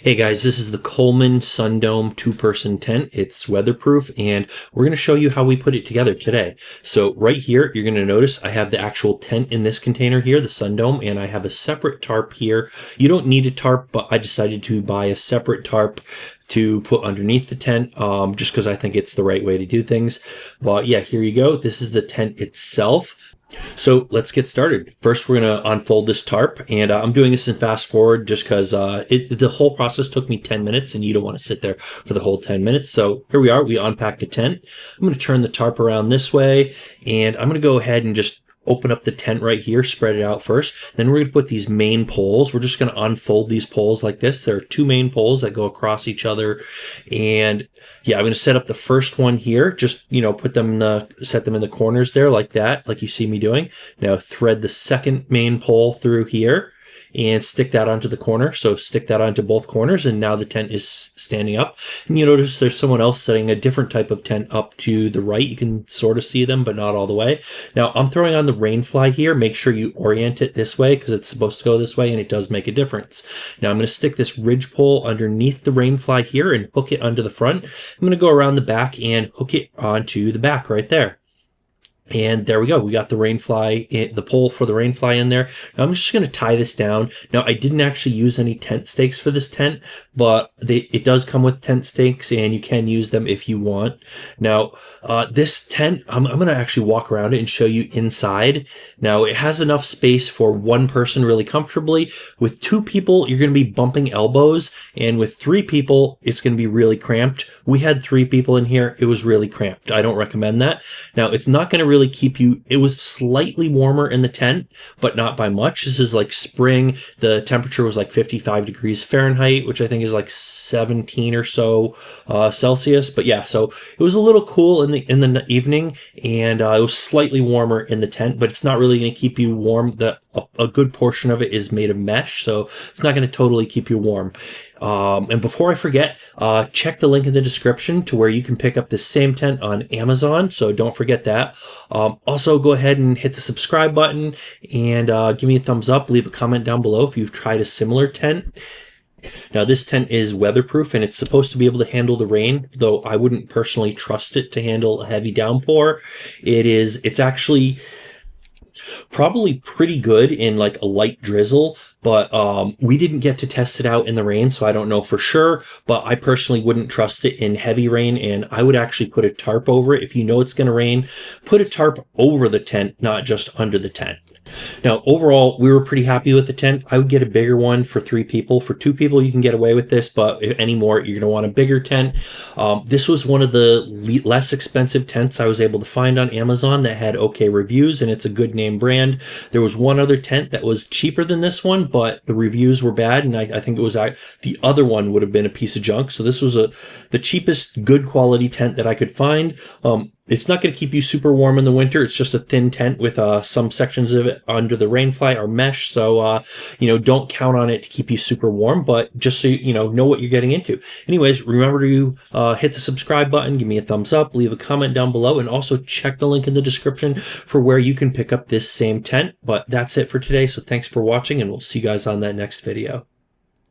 Hey guys, this is the Coleman Sundome two-person tent. It's weatherproof, and we're going to show you how we put it together today. So right here, you're going to notice I have the actual tent in this container here, the Sundome, and I have a separate tarp here. You don't need a tarp, but I decided to buy a separate tarp to put underneath the tent, just because I think it's the right way to do things. But yeah, here you go. This is the tent itself. So let's get started. First, we're going to unfold this tarp, and I'm doing this in fast forward just because the whole process took me 10 minutes, and you don't want to sit there for the whole 10 minutes. So here we are. We unpacked the tent. I'm going to turn the tarp around this way, and I'm going to go ahead and just open up the tent right here, spread it out first. Then we're going to put these main poles. We're just going to unfold these poles like this. There are two main poles that go across each other. And yeah, I'm going to set up the first one here. Just, set them in the corners there like that, like you see me doing. Now thread the second main pole through here and stick that onto the corner. So stick that onto both corners, and now the tent is standing up. And you notice there's someone else setting a different type of tent up to the right. You can sort of see them, but not all the way. Now I'm throwing on the rain fly here. Make sure you orient it this way because it's supposed to go this way, and it does make a difference. Now I'm going to stick this ridge pole underneath the rain fly here and hook it onto the front. I'm going to go around the back and hook it onto the back right there. And there we go. We got the rain fly, the pole for the rain fly in there. Now I'm just going to tie this down. Now I didn't actually use any tent stakes for this tent, but it does come with tent stakes, and you can use them if you want. Now this tent, I'm going to actually walk around it and show you inside. Now it has enough space for one person really comfortably. With two people, you're going to be bumping elbows, and with three people, it's going to be really cramped. We had three people in here. It was really cramped. I don't recommend that. Now it's not going to really keep you. It was slightly warmer in the tent, but not by much. This is like spring. The temperature was like 55 degrees Fahrenheit, which I think is like 17 or so Celsius. But yeah, so it was a little cool in the evening, and it was slightly warmer in the tent, but it's not really going to keep you warm. A good portion of it is made of mesh, so it's not going to totally keep you warm. And before I forget, check the link in the description to where you can pick up the same tent on Amazon, so don't forget that. Also, go ahead and hit the subscribe button and give me a thumbs up. Leave a comment down below if you've tried a similar tent. Now this tent is weatherproof, and it's supposed to be able to handle the rain, though I wouldn't personally trust it to handle a heavy downpour. It's actually probably pretty good in like a light drizzle, but we didn't get to test it out in the rain, so I don't know for sure, but I personally wouldn't trust it in heavy rain, and I would actually put a tarp over it. If you know it's going to rain, put a tarp over the tent, not just under the tent. Now, overall, we were pretty happy with the tent. I would get a bigger one for three people. For two people, you can get away with this, but if any more, you're going to want a bigger tent. This was one of the less expensive tents I was able to find on Amazon that had okay reviews, and it's a good name brand. There was one other tent that was cheaper than this one, but the reviews were bad, and I think it was the other one would have been a piece of junk. So this was the cheapest good quality tent that I could find. It's not going to keep you super warm in the winter. It's just a thin tent with some sections of it under the rain fly are mesh. So, don't count on it to keep you super warm, but just so you know what you're getting into. Anyways, remember to hit the subscribe button, give me a thumbs up, leave a comment down below, and also check the link in the description for where you can pick up this same tent. But that's it for today. So thanks for watching, and we'll see you guys on that next video.